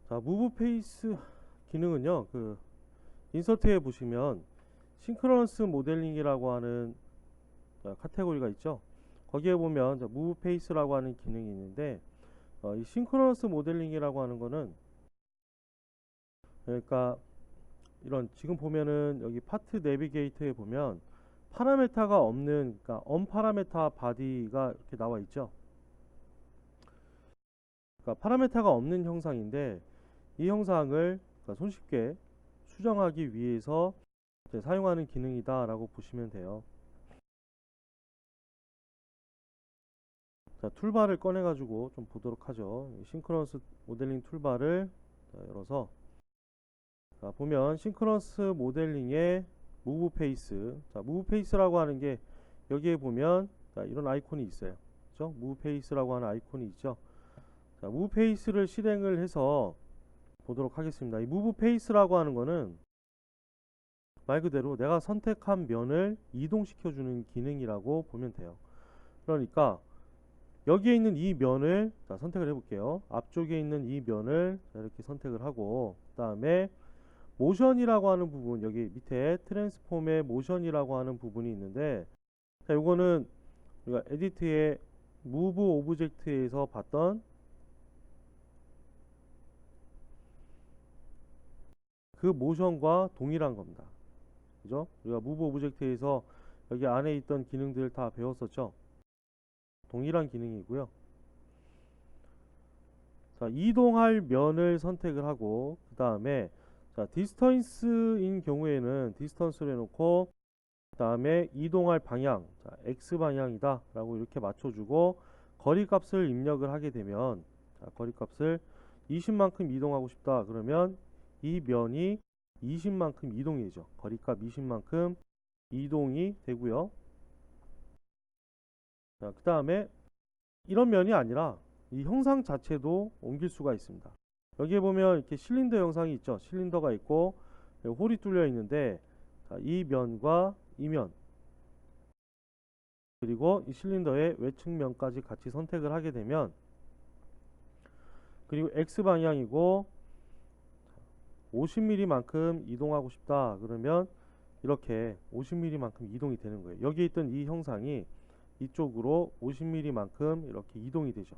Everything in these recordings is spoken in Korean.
자, 무브 페이스 기능은요, 인서트에 보시면 싱크로너스 모델링이라고 하는 카테고리가 있죠. 거기에 보면 무브 페이스라고 하는 기능이 있는데, 이 싱크로너스 모델링이라고 하는 거는, 그러니까 이런 지금 보면은 여기 파트 내비게이터에 보면 파라메타가 없는, 그러니까 언파라메타 바디가 이렇게 나와 있죠. 그러니까 파라메타가 없는 형상인데, 이 형상을 손쉽게 수정하기 위해서 사용하는 기능이다 라고 보시면 돼요. 자, 툴바를 꺼내 가지고 좀 보도록 하죠. 싱크로너스 모델링 툴바를 열어서, 자, 보면 싱크로너스 모델링의 무브 페이스, 자, 무브 페이스라고 하는 게 여기에 보면 이런 아이콘이 있어요. 그죠? 무브 페이스라고 하는 아이콘이 있죠. 자, 무브 페이스를 실행을 해서 보도록 하겠습니다. 이 무브 페이스라고 하는 거는 말 그대로 내가 선택한 면을 이동시켜 주는 기능이라고 보면 돼요. 그러니까 여기에 있는 이 면을 선택을 해 볼게요. 앞쪽에 있는 이 면을 이렇게 선택을 하고, 그 다음에 모션이라고 하는 부분, 여기 밑에 트랜스폼의 모션이라고 하는 부분이 있는데, 자, 요거는 우리가 에디트의 무브 오브젝트에서 봤던 그 모션과 동일한 겁니다. 그죠? 우리가 무브 오브젝트에서 여기 안에 있던 기능들 다 배웠었죠. 동일한 기능이고요. 자, 이동할 면을 선택을 하고, 그 다음에 자, 디스턴스인 경우에는 디스턴스를 해놓고, 그 다음에 이동할 방향, 자, X 방향이다 라고 이렇게 맞춰주고, 거리값을 입력을 하게 되면, 자, 거리값을 20만큼 이동하고 싶다 그러면 이 면이 20만큼 이동이 되죠. 거리값 20만큼 이동이 되고요. 자, 그 다음에 이런 면이 아니라 이 형상 자체도 옮길 수가 있습니다. 여기에 보면 이렇게 실린더 형상이 있죠. 실린더가 있고 홀이 뚫려 있는데, 자, 이 면과 이 면, 그리고 이 실린더의 외측면까지 같이 선택을 하게 되면, 그리고 X 방향이고 50mm만큼 이동하고 싶다 그러면 이렇게 50mm만큼 이동이 되는 거예요. 여기에 있던 이 형상이 이쪽으로 50mm만큼 이렇게 이동이 되죠.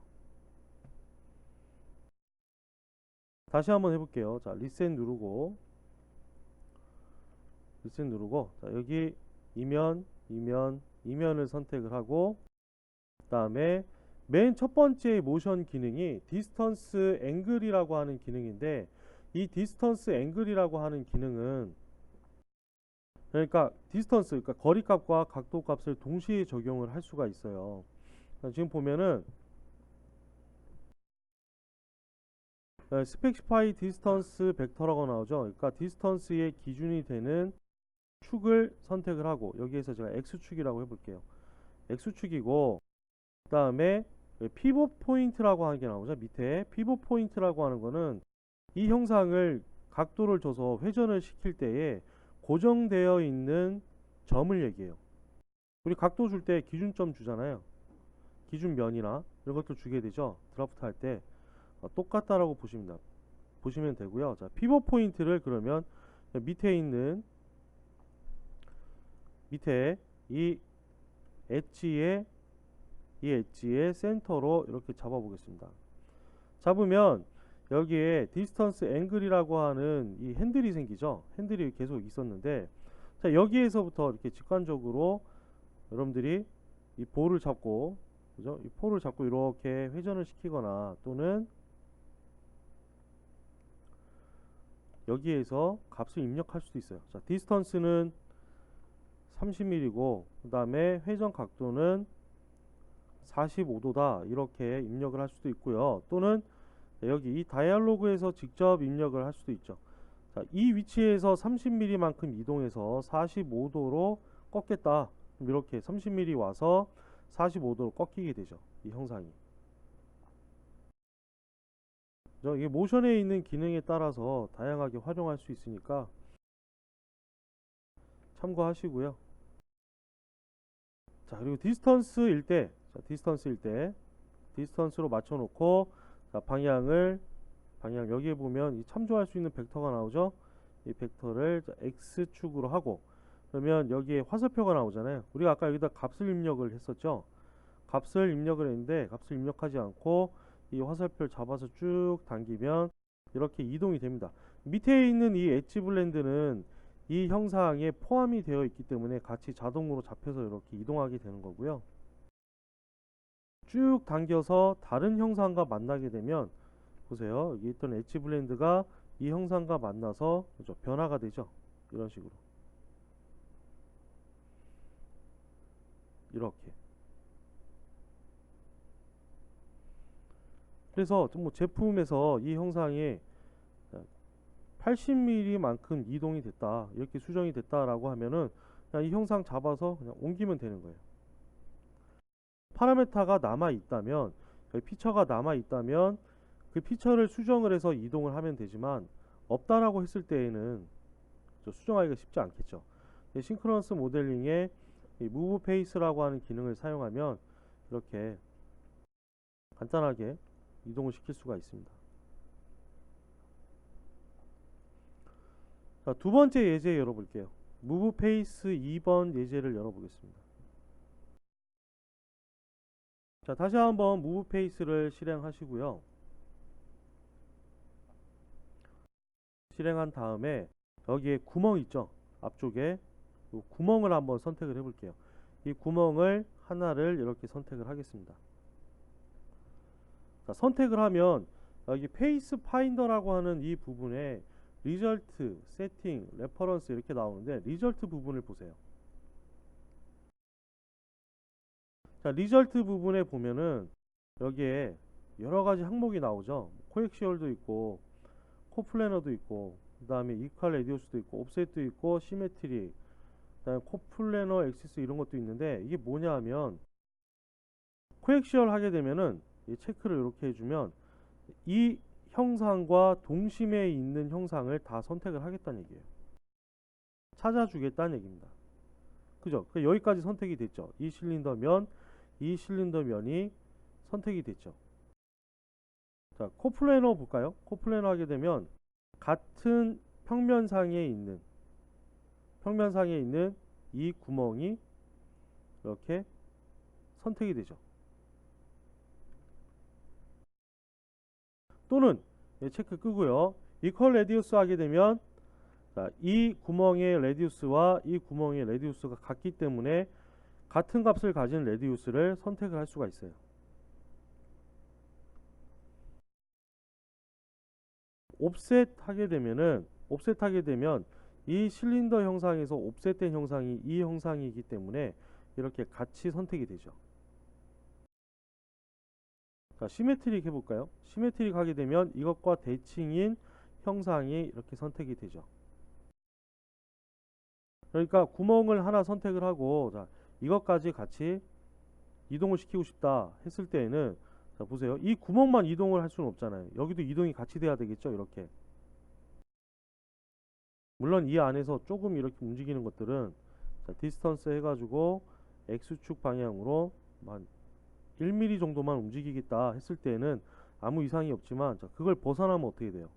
다시 한번 해볼게요. 자, 리셋 누르고, 자, 여기 이면, 이면을 선택을 하고, 그 다음에 맨 첫 번째 모션 기능이 디스턴스 앵글이라고 하는 기능인데, 이 디스턴스 앵글이라고 하는 기능은, 그러니까 디스턴스, 그러니까 거리값과 각도값을 동시에 적용을 할 수가 있어요. 지금 보면은 스펙시파이 디스턴스 벡터라고 나오죠. 그러니까 디스턴스의 기준이 되는 축을 선택을 하고, 여기에서 제가 X축이라고 해볼게요. X축이고, 그 다음에 피봇 포인트라고 하는 게 나오죠. 밑에 피봇 포인트라고 하는 거는 이 형상을 각도를 줘서 회전을 시킬 때에 고정되어 있는 점을 얘기해요. 우리 각도 줄 때 기준점 주잖아요. 기준면이나 이런 것들 주게 되죠. 드라프트 할 때 똑같다라고 보시면 되고요. 자, 피벗 포인트를 그러면 밑에 이 엣지의 센터로 이렇게 잡아 보겠습니다. 잡으면 여기에 디스턴스 앵글이라고 하는 이 핸들이 생기죠. 핸들이 계속 있었는데, 자, 여기에서부터 이렇게 직관적으로 여러분들이 이 볼을 잡고, 그죠? 이 폴을 잡고 이렇게 회전을 시키거나, 또는 여기에서 값을 입력할 수도 있어요. 자, 디스턴스는 30mm고, 그 다음에 회전 각도는 45도다 이렇게 입력을 할 수도 있고요. 또는 여기 이 다이얼로그에서 직접 입력을 할 수도 있죠. 자, 이 위치에서 30mm만큼 이동해서 45도로 꺾겠다. 그럼 이렇게 30mm 와서 45도로 꺾이게 되죠. 이 형상이. 이게 모션에 있는 기능에 따라서 다양하게 활용할 수 있으니까 참고하시고요. 자, 그리고 디스턴스일 때, 디스턴스로 맞춰 놓고, 자, 방향을 방향 여기에 보면 이 참조할 수 있는 벡터가 나오죠. 이 벡터를 x축으로 하고 그러면 여기에 화살표가 나오잖아요. 우리가 아까 여기다 값을 입력을 했었죠. 값을 입력을 했는데 값을 입력하지 않고 이 화살표를 잡아서 쭉 당기면 이렇게 이동이 됩니다. 밑에 있는 이 엣지 블렌드는 이 형상에 포함이 되어 있기 때문에 같이 자동으로 잡혀서 이렇게 이동하게 되는 거고요. 쭉 당겨서 다른 형상과 만나게 되면 보세요. 여기 있던 엣지 블렌드가 이 형상과 만나서 그죠? 변화가 되죠. 이런 식으로 이렇게. 그래서 뭐 제품에서 이 형상이 80mm만큼 이동이 됐다, 이렇게 수정이 됐다라고 하면은 그냥 이 형상 잡아서 그냥 옮기면 되는 거예요. 파라메타가 남아 있다면, 피처가 남아 있다면 그 피처를 수정을 해서 이동을 하면 되지만 없다라고 했을 때에는 수정하기가 쉽지 않겠죠. 싱크로너스 모델링에 무브 페이스라고 하는 기능을 사용하면 이렇게 간단하게 이동을 시킬 수가 있습니다. 자, 두 번째 예제 열어볼게요. 무브 페이스 2번 예제를 열어보겠습니다. 자, 다시 한번 무브 페이스를 실행하시고요. 실행한 다음에 여기에 구멍 있죠? 앞쪽에 이 구멍을 한번 선택을 해볼게요. 이 구멍을 하나를 이렇게 선택을 하겠습니다. 자, 선택을 하면 여기 페이스 파인더라고 하는 이 부분에 리절트, 세팅, 레퍼런스 이렇게 나오는데 리절트 부분을 보세요. 자, 리절트 부분에 보면은 여기에 여러가지 항목이 나오죠. 코엑시얼도 있고 코플래너도 있고 그 다음에 이퀄 레디우스도 있고 옵셋도 있고 시메트리, 그 다음에 코플래너 엑시스 이런 것도 있는데 이게 뭐냐 하면 코엑시얼 하게 되면은 이 체크를 이렇게 해주면 이 형상과 동심에 있는 형상을 다 선택을 하겠다는 얘기예요. 찾아주겠다는 얘기입니다. 그죠? 여기까지 선택이 됐죠. 이 실린더 면, 이 실린더 면이 선택이 됐죠. 자, 코플래너 볼까요? 코플래너 하게 되면 같은 평면상에 있는 이 구멍이 이렇게 선택이 되죠. 또는 체크 끄고요. 이퀄 레디우스 하게 되면 자, 이 구멍의 레디우스와 이 구멍의 레디우스가 같기 때문에 같은 값을 가진 레디우스를 선택을 할 수가 있어요. 옵셋 하게 되면 이 실린더 형상에서 옵셋된 형상이 이 형상이기 때문에 이렇게 같이 선택이 되죠. 자, 시메트릭 해볼까요? 시메트릭 하게 되면 이것과 대칭인 형상이 이렇게 선택이 되죠. 그러니까 구멍을 하나 선택을 하고 자, 이것까지 같이 이동을 시키고 싶다 했을 때에는 자, 보세요. 이 구멍만 이동을 할 수는 없잖아요. 여기도 이동이 같이 돼야 되겠죠. 이렇게. 물론 이 안에서 조금 이렇게 움직이는 것들은 자, 디스턴스 해가지고 X축 방향으로 한 1mm 정도만 움직이겠다 했을 때는 아무 이상이 없지만 자, 그걸 벗어나면 어떻게 돼요?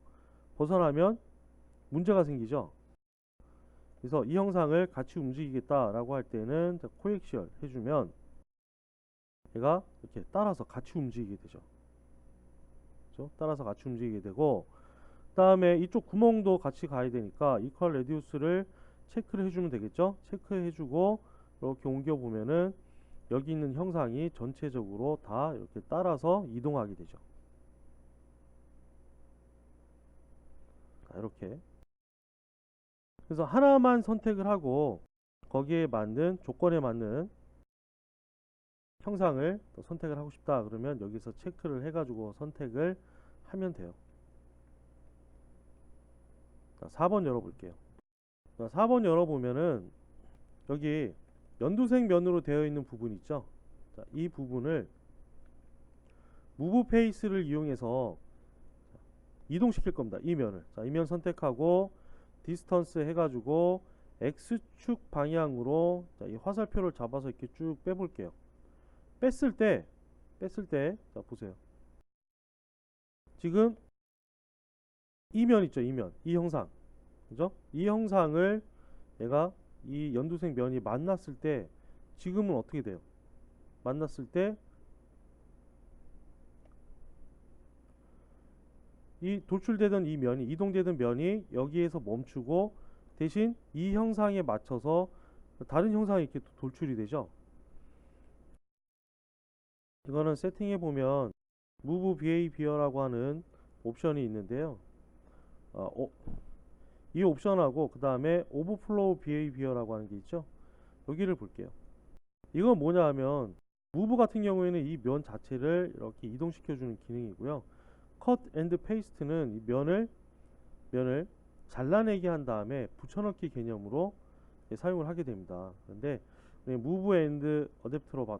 벗어나면 문제가 생기죠. 그래서 이 형상을 같이 움직이겠다라고 할 때는 자, 코엑시얼 해주면 얘가 이렇게 따라서 같이 움직이게 되죠. 그렇죠? 따라서 같이 움직이게 되고 그 다음에 이쪽 구멍도 같이 가야 되니까 이퀄 레디우스를 체크를 해주면 되겠죠. 체크해주고 이렇게 옮겨보면은 여기 있는 형상이 전체적으로 다 이렇게 따라서 이동하게 되죠. 자, 이렇게. 그래서 하나만 선택을 하고 거기에 맞는 조건에 맞는 형상을 또 선택을 하고 싶다 그러면 여기서 체크를 해가지고 선택을 하면 돼요. 자, 4번 열어볼게요. 자, 4번 열어보면은 여기 연두색 면으로 되어 있는 부분 있죠. 자, 이 부분을 무브 페이스를 이용해서 이동시킬 겁니다. 이 면을. 자, 이 면 선택하고 디스턴스 해가지고 X축 방향으로 자, 이 화살표를 잡아서 이렇게 쭉 빼볼게요. 뺐을 때 자, 보세요. 지금 이 면 있죠, 이 형상. 그죠? 이 형상을 내가 이 연두색 면이 만났을 때 지금은 어떻게 돼요? 만났을 때 이 돌출되던 이 면이 이동되던 면이 여기에서 멈추고 대신 이 형상에 맞춰서 다른 형상이 이렇게 돌출이 되죠. 이거는 세팅해 보면 Move Behavior라고 하는 옵션이 있는데요. 이 옵션하고 그 다음에 Overflow Behavior라고 하는 게 있죠. 여기를 볼게요. 이건 뭐냐 하면 Move 같은 경우에는 이 면 자체를 이렇게 이동시켜 주는 기능이고요. Cut and Paste는 이 면을 잘라내게 한 다음에 붙여넣기 개념으로 사용을 하게 됩니다. 그런데 Move and 어댑터로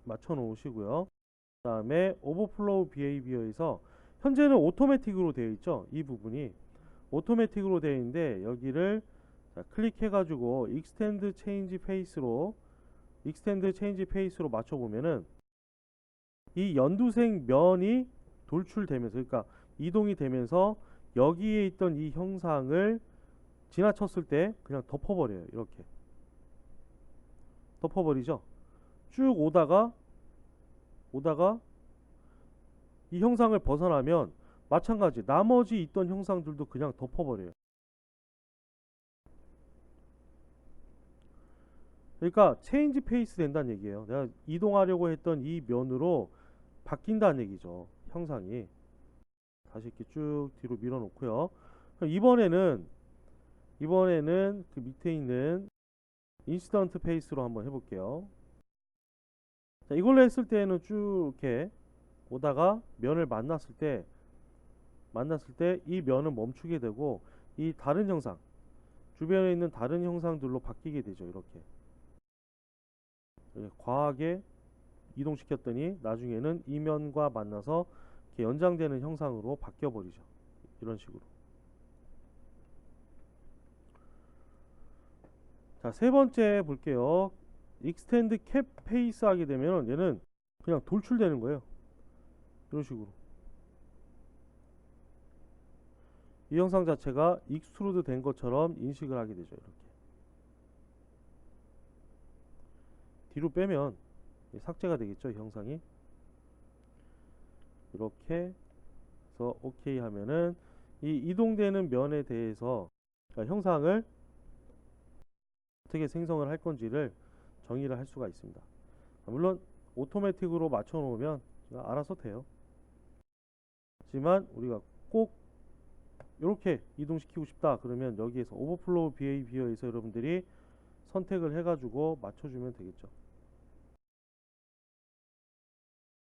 맞춰 놓으시고요. 그 다음에 Overflow Behavior에서 현재는 오토매틱으로 되어 있죠. 이 부분이 오토매틱으로 되어 있는데 여기를 클릭해 가지고 Extend Change Pace로 맞춰 보면은 이 연두색 면이 돌출되면서, 그러니까 이동이 되면서 여기에 있던 이 형상을 지나쳤을 때 그냥 덮어버려요. 이렇게 덮어버리죠. 쭉 오다가 이 형상을 벗어나면 마찬가지 나머지 있던 형상들도 그냥 덮어버려요. 그러니까 체인지 페이스 된다는 얘기예요. 내가 이동하려고 했던 이 면으로 바뀐다는 얘기죠. 형상이. 다시 이렇게 쭉 뒤로 밀어 놓고요. 이번에는 그 밑에 있는 인스턴트 페이스로 한번 해볼게요. 자, 이걸로 했을 때는 쭉 이렇게 오다가 면을 만났을 때 이 면은 멈추게 되고 이 다른 형상, 주변에 있는 다른 형상들로 바뀌게 되죠. 이렇게 과하게 이동시켰더니 나중에는 이 면과 만나서 이렇게 연장되는 형상으로 바뀌어 버리죠. 이런 식으로. 자, 세 번째 볼게요. 익스텐드 캡 페이스 하게 되면 얘는 그냥 돌출되는 거예요. 이런 식으로. 이 형상 자체가 익스트루드 된 것처럼 인식을 하게 되죠. 이렇게. 뒤로 빼면 삭제가 되겠죠. 이 형상이. 이렇게 해서 OK 하면은 이 이동되는 면에 대해서 형상을 어떻게 생성을 할 건지를 정의를 할 수가 있습니다. 물론 오토매틱으로 맞춰 놓으면 알아서 돼요. 하지만 우리가 꼭 이렇게 이동시키고 싶다 그러면 여기에서 오버플로우 비헤이비어에서 여러분들이 선택을 해가지고 맞춰주면 되겠죠.